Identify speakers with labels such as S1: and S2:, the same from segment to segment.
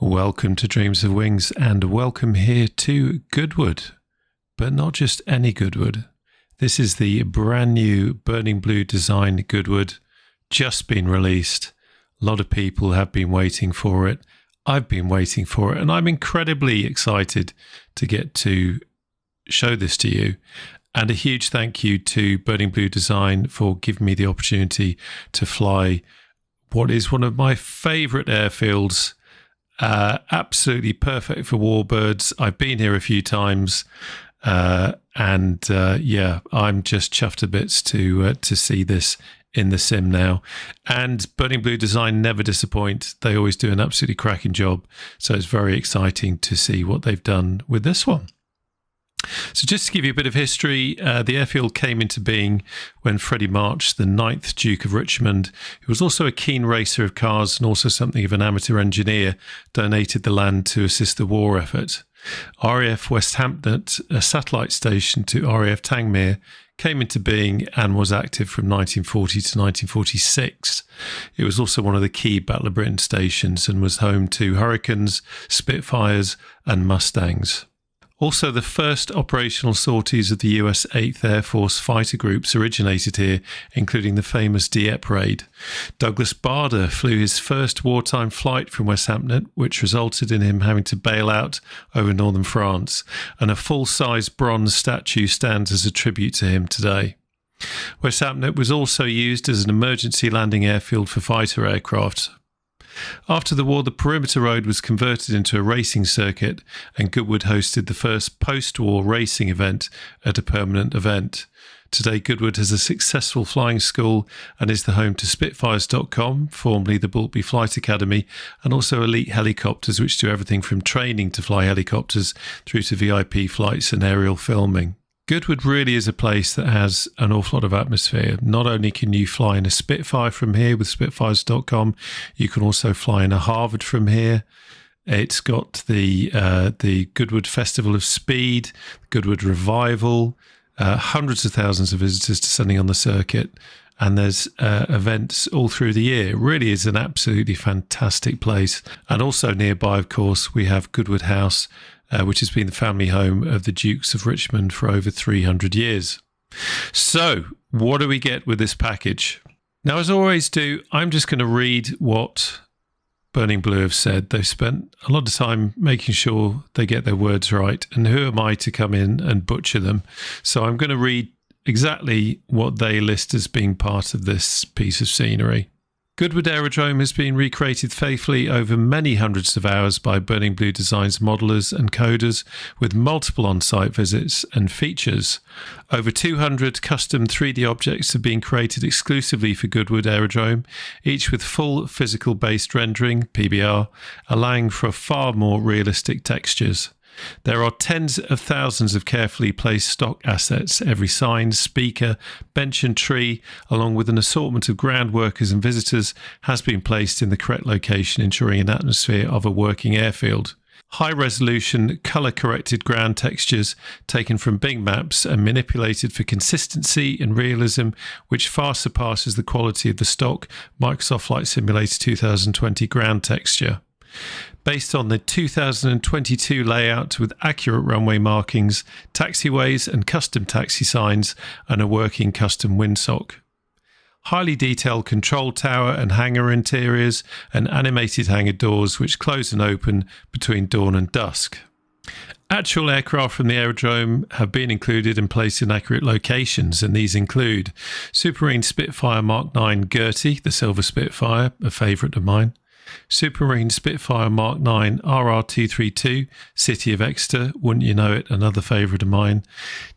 S1: Welcome to Dreams of Wings and welcome here to Goodwood, but not just any Goodwood. This is the brand new burning blue design Goodwood, just been released. A lot of people have been waiting for it. I've been waiting for it and I'm incredibly excited to get to show this to you. And a huge thank you to Burning Blue Design for giving me the opportunity to fly what is one of my favourite airfields. Absolutely perfect for warbirds. I've been here a few times, yeah, I'm just chuffed to bits to see this in the sim now. And Burning Blue Design never disappoint. They always do an absolutely cracking job. So it's very exciting to see what they've done with this one. So just to give you a bit of history, the airfield came into being when Freddie March, the 9th Duke of Richmond, who was also a keen racer of cars and also something of an amateur engineer, donated the land to assist the war effort. RAF West Hampton, a satellite station to RAF Tangmere, came into being and was active from 1940 to 1946. It was also one of the key Battle of Britain stations and was home to Hurricanes, Spitfires and Mustangs. Also, the first operational sorties of the US 8th Air Force fighter groups originated here, including the famous Dieppe raid. Douglas Bader flew his first wartime flight from West Hampton, which resulted in him having to bail out over northern France, and a full-size bronze statue stands as a tribute to him today. West Hampton was also used as an emergency landing airfield for fighter aircraft. After the war, the perimeter road was converted into a racing circuit and Goodwood hosted the first post-war racing event at a permanent event. Today, Goodwood has a successful flying school and is the home to Spitfires.com, formerly the Bultby Flight Academy, and also Elite Helicopters, which do everything from training to fly helicopters through to VIP flights and aerial filming. Goodwood really is a place that has an awful lot of atmosphere. Not only can you fly in a Spitfire from here with Spitfires.com, you can also fly in a Harvard from here. It's got the Goodwood Festival of Speed, Goodwood Revival, hundreds of thousands of visitors descending on the circuit, and there's events all through the year. It really is an absolutely fantastic place. And also nearby, of course, we have Goodwood House, which has been the family home of the Dukes of Richmond for over 300 years. So, what do we get with this package? Now, as I always do, I'm just going to read what Burning Blue have said. They've spent a lot of time making sure they get their words right, and who am I to come in and butcher them? So I'm going to read exactly what they list as being part of this piece of scenery. Goodwood Aerodrome has been recreated faithfully over many hundreds of hours by Burning Blue Design's modelers and coders with multiple on-site visits and features. Over 200 custom 3D objects have been created exclusively for Goodwood Aerodrome, each with full physical-based rendering, PBR, allowing for far more realistic textures. There are tens of thousands of carefully placed stock assets. Every sign, speaker, bench and tree, along with an assortment of ground workers and visitors, has been placed in the correct location, ensuring an atmosphere of a working airfield. High-resolution, colour-corrected ground textures taken from Bing maps and manipulated for consistency and realism, which far surpasses the quality of the stock Microsoft Flight Simulator 2020 ground texture. Based on the 2022 layout with accurate runway markings, taxiways and custom taxi signs, and a working custom windsock. Highly detailed control tower and hangar interiors, and animated hangar doors which close and open between dawn and dusk. Actual aircraft from the aerodrome have been included and placed in accurate locations, and these include Supermarine Spitfire Mark 9 Gertie, the Silver Spitfire, a favourite of mine. Supermarine Spitfire Mark 9 RR232, City of Exeter, wouldn't you know it, another favourite of mine.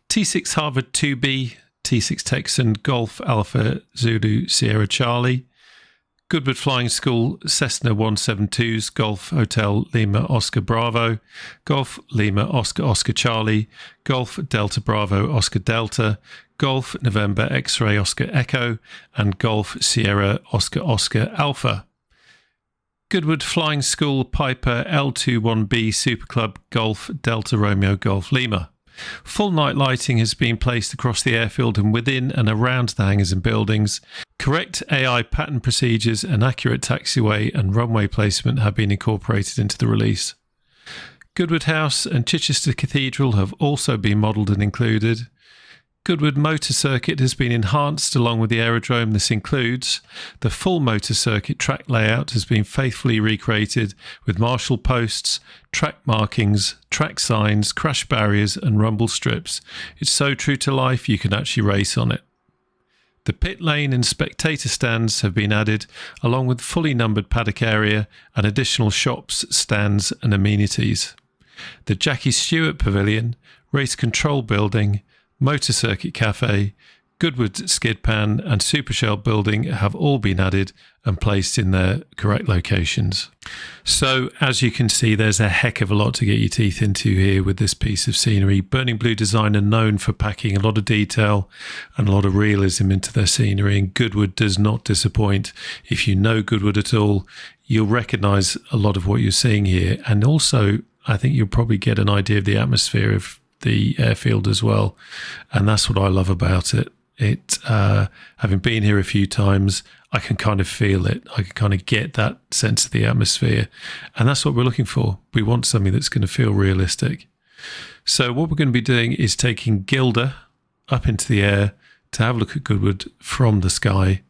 S1: T6 Harvard 2B, T6 Texan Golf Alpha Zulu Sierra Charlie. Goodwood Flying School Cessna 172s, Golf Hotel Lima Oscar Bravo, Golf Lima Oscar Oscar Charlie, Golf Delta Bravo Oscar Delta, Golf November X-Ray Oscar Echo, and Golf Sierra Oscar Oscar Alpha. Goodwood Flying School Piper L21B Super Club Golf Delta Romeo Golf Lima. Full night lighting has been placed across the airfield and within and around the hangars and buildings. Correct AI pattern procedures and accurate taxiway and runway placement have been incorporated into the release. Goodwood House and Chichester Cathedral have also been modelled and included. Goodwood Motor Circuit has been enhanced along with the aerodrome. This includes the full motor circuit track layout has been faithfully recreated with marshal posts, track markings, track signs, crash barriers and rumble strips. It's so true to life you can actually race on it. The pit lane and spectator stands have been added, along with fully numbered paddock area and additional shops, stands and amenities. The Jackie Stewart Pavilion, Race Control Building, Motor Circuit Cafe, Goodwood Skid Pan and Supershell Building have all been added and placed in their correct locations. So as you can see, there's a heck of a lot to get your teeth into here with this piece of scenery. Burning Blue Design are known for packing a lot of detail and a lot of realism into their scenery, and Goodwood does not disappoint. If you know Goodwood at all, you'll recognise a lot of what you're seeing here, and also I think you'll probably get an idea of the atmosphere of the airfield as well, and that's what I love about it. Having been here a few times, I can kind of feel it. I can kind of get that sense of the atmosphere, and that's what we're looking for. We want something that's going to feel realistic. So what we're going to be doing is taking G-ILDA up into the air to have a look at Goodwood from the sky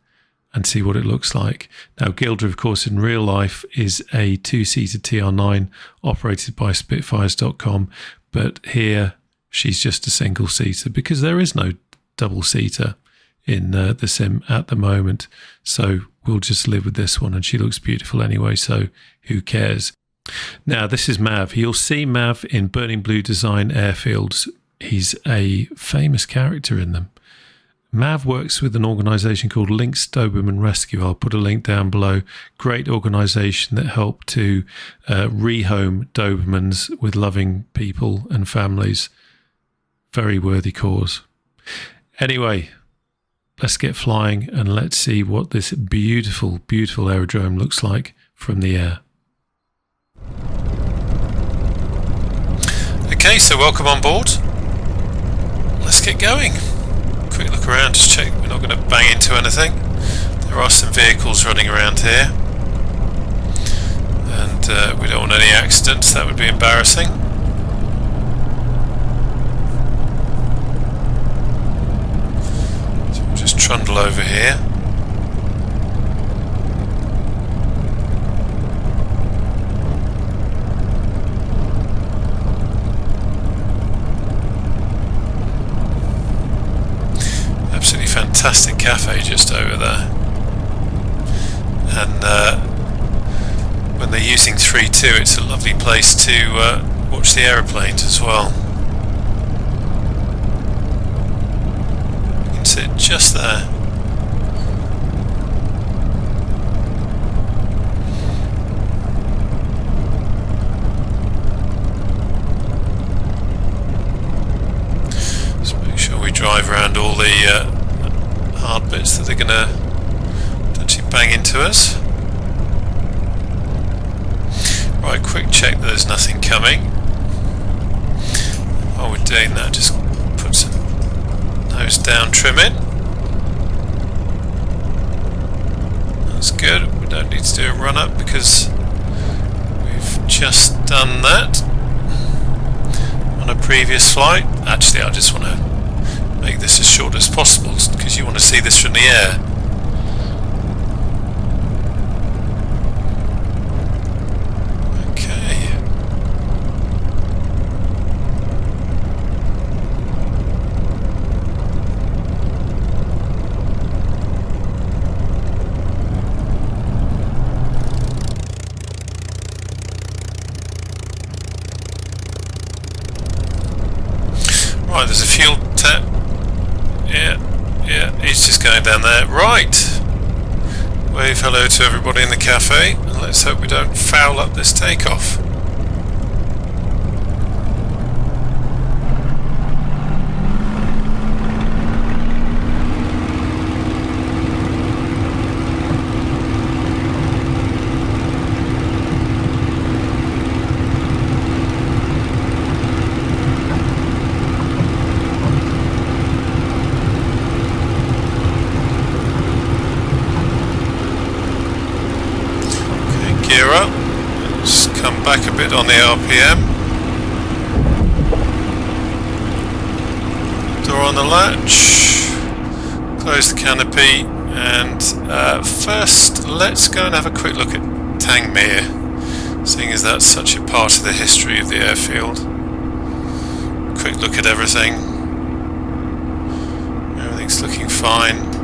S1: and see what it looks like. Now, G-ILDA, of course, in real life is a two-seater TR9 operated by Spitfires.com, but here she's just a single-seater because there is no double-seater in the sim at the moment. So we'll just live with this one, and she looks beautiful anyway, so who cares? Now, this is Mav. You'll see Mav in Burning Blue Design airfields. He's a famous character in them. Mav works with an organisation called Links Doberman Rescue. I'll put a link down below. Great organisation that help to rehome Dobermans with loving people and families. Very worthy cause. Anyway, let's get flying and let's see what this beautiful, beautiful aerodrome looks like from the air. Okay, so welcome on board. Let's get going. Quick look around, just check we're not going to bang into anything. There are some vehicles running around here, and we don't want any accidents, that would be embarrassing. So we'll just trundle over here. Fantastic cafe just over there, and when they're using 3.2 it's a lovely place to watch the aeroplanes as well. You can sit just there. Just make sure we drive around all the hard bits that they're going to actually bang into us. Right, quick check that there's nothing coming. While we're doing that, just put some nose down trim in. That's good. We don't need to do a run up because we've just done that on a previous flight. Actually, I just want to make this as short as possible because you want to see this from the air. Okay. Right, there's a fuel tap. Yeah, he's just going down there. Right. Wave hello to everybody in the cafe, and let's hope we don't foul up this takeoff. come back a bit on the RPM. Door on the latch, close the canopy, and first let's go and have a quick look at Tangmere, seeing as that's such a part of the history of the airfield. Quick look at everything. Everything's looking fine.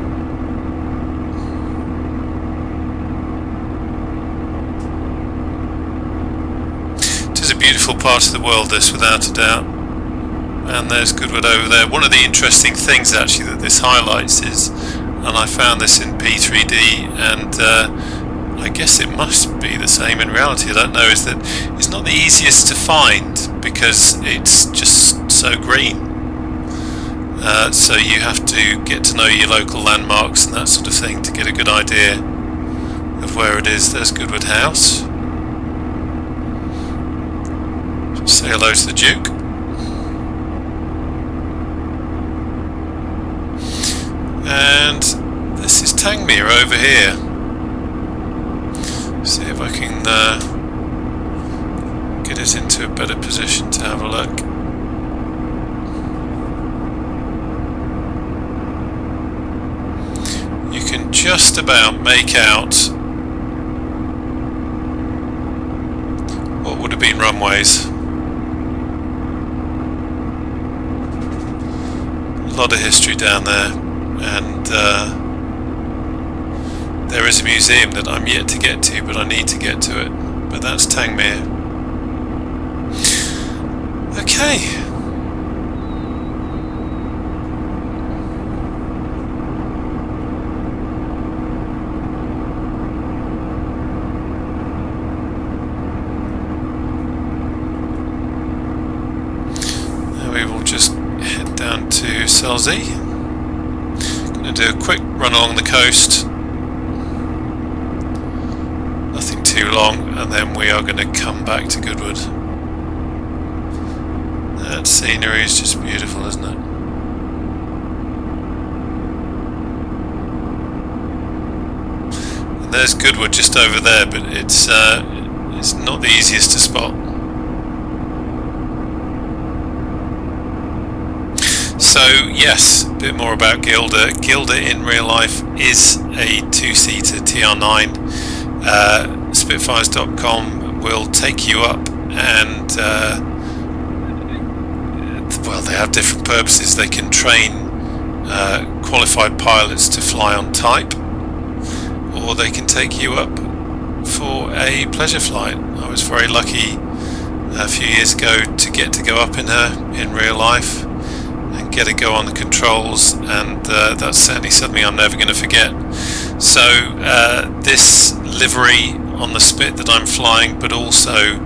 S1: It is a beautiful part of the world, this, without a doubt. And there's Goodwood over there. One of the interesting things actually that this highlights is, and I found this in P3D, and I guess it must be the same in reality, I don't know, is that it's not the easiest to find because it's just so green. So you have to get to know your local landmarks and that sort of thing to get a good idea of where it is. There's Goodwood House. Just say hello to the Duke. And this is Tangmere over here. See if I can get it into a better position to have a look. You can just about make out what would have been runways. A lot of history down there. And there is a museum that I'm yet to get to, but I need to get to it. But that's Tangmere. Okay. Now we will just head down to Cell Z. Do a quick run along the coast, nothing too long, and then we are going to come back to Goodwood. That scenery is just beautiful, isn't it? And there's Goodwood just over there, but it's not the easiest to spot. So yes, a bit more about G-ILDA. G-ILDA in real life is a two-seater TR9. Spitfires.com will take you up and well, they have different purposes. They can train qualified pilots to fly on type, or they can take you up for a pleasure flight. I was very lucky a few years ago to get to go up in her in real life and get a go on the controls, and that's certainly something I'm never going to forget. So this livery on the Spit that I'm flying, but also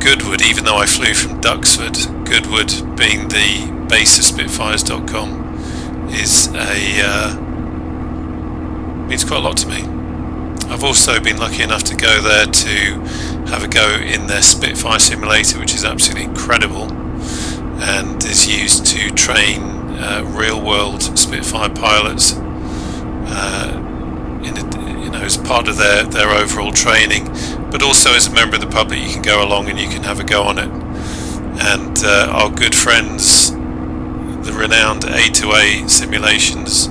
S1: Goodwood, even though I flew from Duxford, Goodwood being the base of Spitfires.com, is means quite a lot to me. I've also been lucky enough to go there to have a go in their Spitfire simulator, which is absolutely incredible, and is used to train real-world Spitfire pilots as part of their overall training. But also as a member of the public, you can go along and you can have a go on it. And our good friends, the renowned A2A Simulations,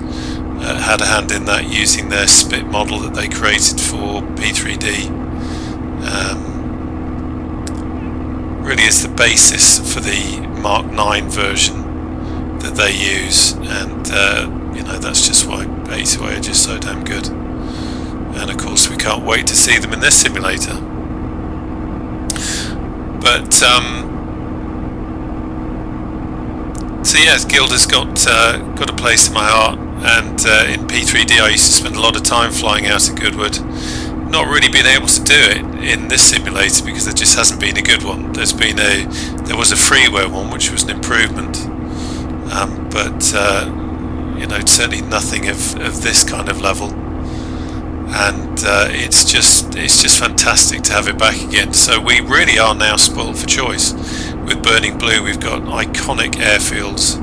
S1: had a hand in that, using their Spit model that they created for P3D. Really is the basis for the Mark 9 version that they use, and that's just why A2A are just so damn good. And of course we can't wait to see them in this simulator. But so yes, G-ILDA's got a place in my heart, and in P3D I used to spend a lot of time flying out of Goodwood. Not really been able to do it in this simulator because there just hasn't been a good one. There was a freeware one which was an improvement, but certainly nothing of this kind of level. And it's just fantastic to have it back again. So we really are now spoiled for choice. With Burning Blue, we've got iconic airfields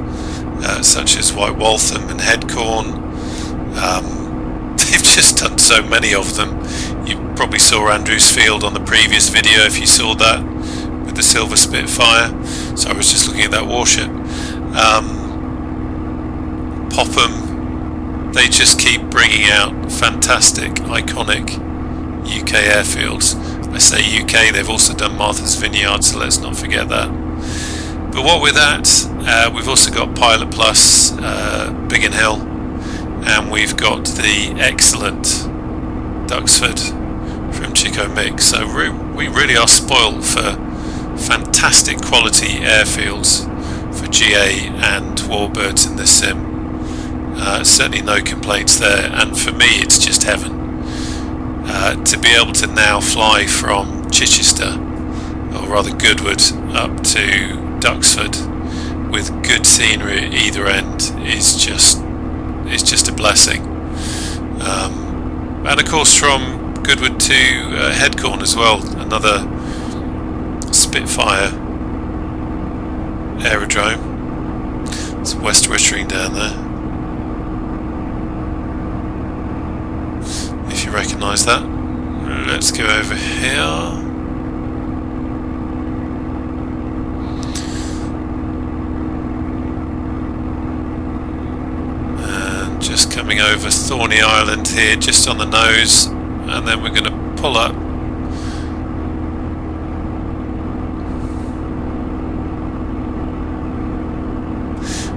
S1: such as White Waltham and Headcorn. They've just done so many of them. You probably saw Andrew's field on the previous video if you saw that with the silver Spitfire. So I was just looking at that warship. Popham, they just keep bringing out fantastic, iconic UK airfields. I say UK, they've also done Martha's Vineyard, so let's not forget that. But what with that, we've also got Pilot Plus, Biggin Hill, and we've got the excellent Duxford from Chico Mix. So we really are spoiled for fantastic quality airfields for GA and warbirds in this sim. Certainly no complaints there, and for me it's just heaven. To be able to now fly from Chichester, or rather Goodwood, up to Duxford with good scenery at either end is just a blessing. And of course from Goodwood to Headcorn as well, another Spitfire aerodrome. It's West Wittering down there, if you recognise that. Let's go over here. And just coming over Thorney Island here, just on the nose, and then we're going to pull up.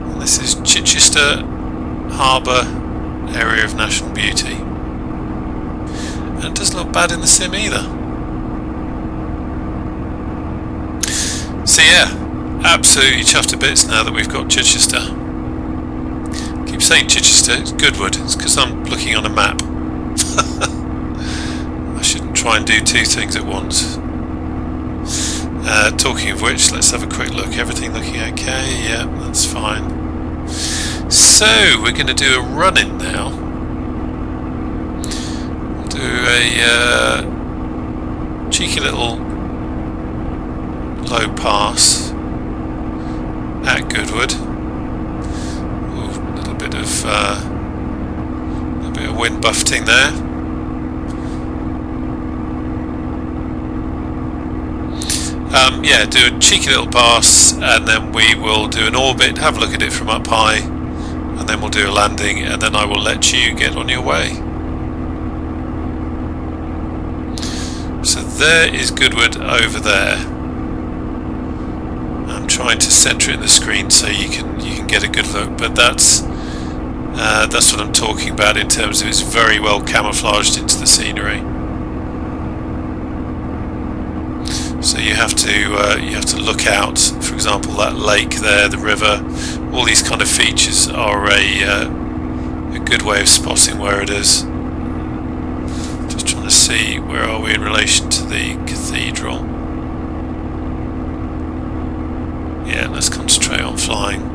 S1: And this is Chichester Harbour Area of National Beauty. And it doesn't look bad in the sim either. So yeah, absolutely chuffed to bits now that we've got Chichester. Keep saying Chichester, it's Goodwood. It's because I'm looking on a map. I shouldn't try and do two things at once. Talking of which, let's have a quick look. Everything looking okay? Yeah, that's fine. So we're going to do a run-in now. Do a cheeky little low pass at Goodwood. Ooh, a little bit of wind buffeting there. Yeah, do a cheeky little pass, and then we will do an orbit, have a look at it from up high, and then we'll do a landing, and then I will let you get on your way. So there is Goodwood over there. I'm trying to centre it in the screen so you can get a good look, but that's what I'm talking about in terms of it's very well camouflaged into the scenery. So you have to look out. For example, that lake there, the river, all these kind of features are a good way of spotting where it is. Just trying to see where are we in relation to the cathedral. Yeah, let's concentrate on flying.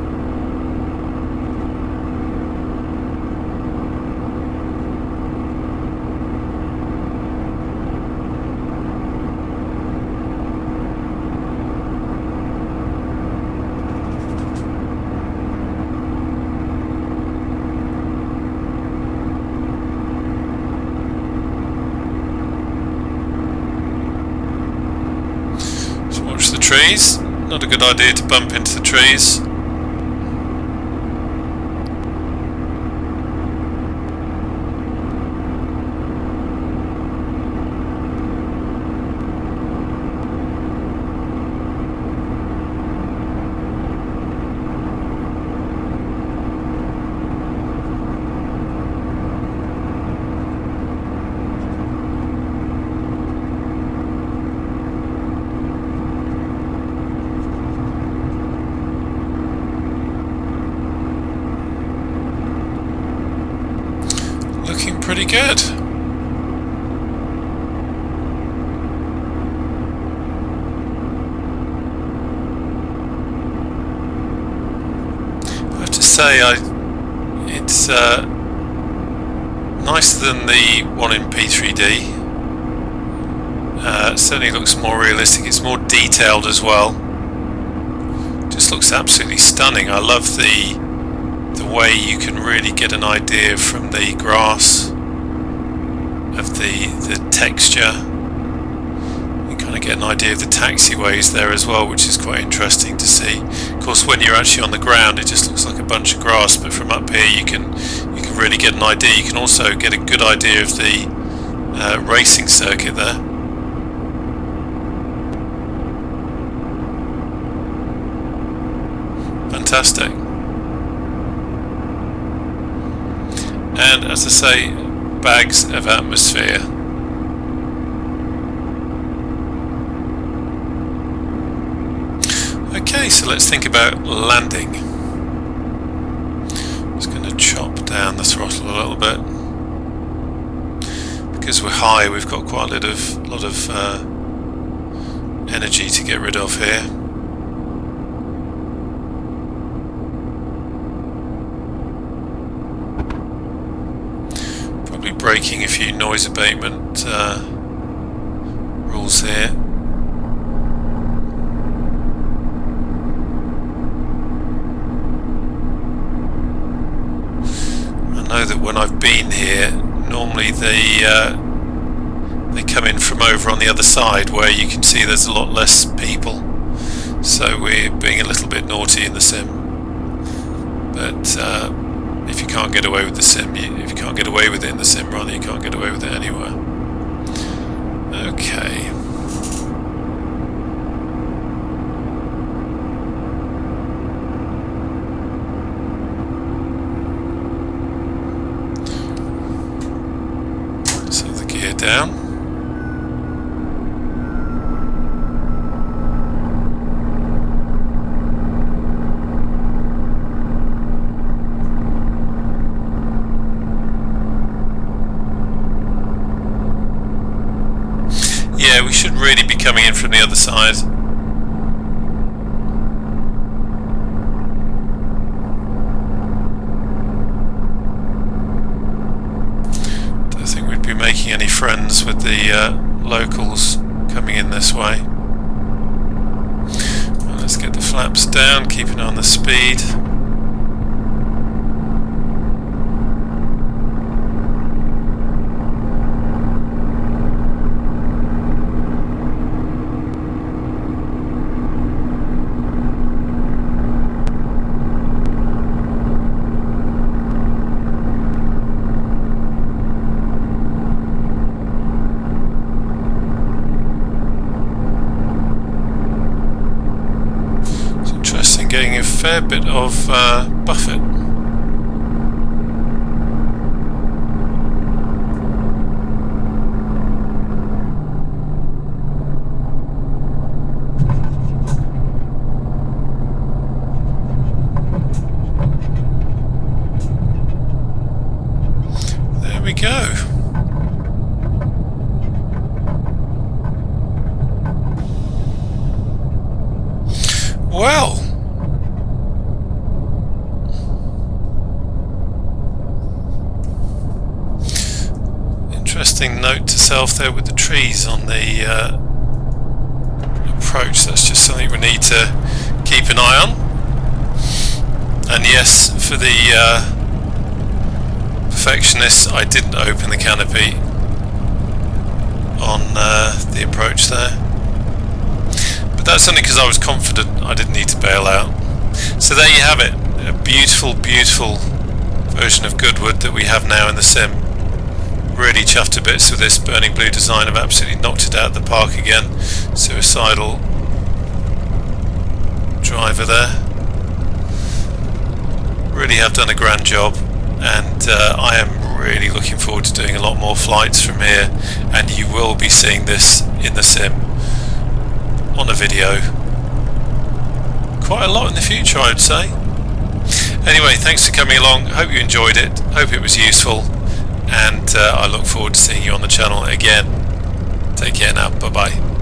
S1: Trees. Not a good idea to bump into the trees. Pretty good. I have to say, it's nicer than the one in P3D. Certainly looks more realistic. It's more detailed as well. Just looks absolutely stunning. I love the way you can really get an idea from the grass of the texture. You kind of get an idea of the taxiways there as well, which is quite interesting to see. Of course, when you're actually on the ground, it just looks like a bunch of grass, but from up here you can really get an idea. You can also get a good idea of the racing circuit there. Fantastic. And as I say, bags of atmosphere. Okay, so let's think about landing. Just going to chop down the throttle a little bit. Because we're high, we've got quite a lot of energy to get rid of here. Probably breaking a few noise abatement rules here. I know that when I've been here, normally they come in from over on the other side where you can see there's a lot less people, so we're being a little bit naughty in the sim. But if you can't get away with the sim, if you can't get away with it in the sim, rather, you can't get away with it anywhere. Okay. So the gear down. Yeah, we should really be coming in from the other side. Don't think we'd be making any friends with the locals coming in this way. Well, let's get the flaps down, keep an eye on the speed. Getting a fair bit of buffet. There we go. Well, interesting note to self there with the trees on the approach. That's just something we need to keep an eye on. And yes, for the perfectionists, I didn't open the canopy on the approach there, but that's only because I was confident I didn't need to bail out. So there you have it, a beautiful version of Goodwood that we have now in the sim. Really chuffed to bits with this burning blue design. I've absolutely knocked it out of the park again. Suicidal driver there. Really have done a grand job, and I am really looking forward to doing a lot more flights from here, and you will be seeing this in the sim on a video quite a lot in the future, I would say. Anyway, thanks for coming along. Hope you enjoyed it. Hope it was useful. And I look forward to seeing you on the channel again. Take care now. Bye bye.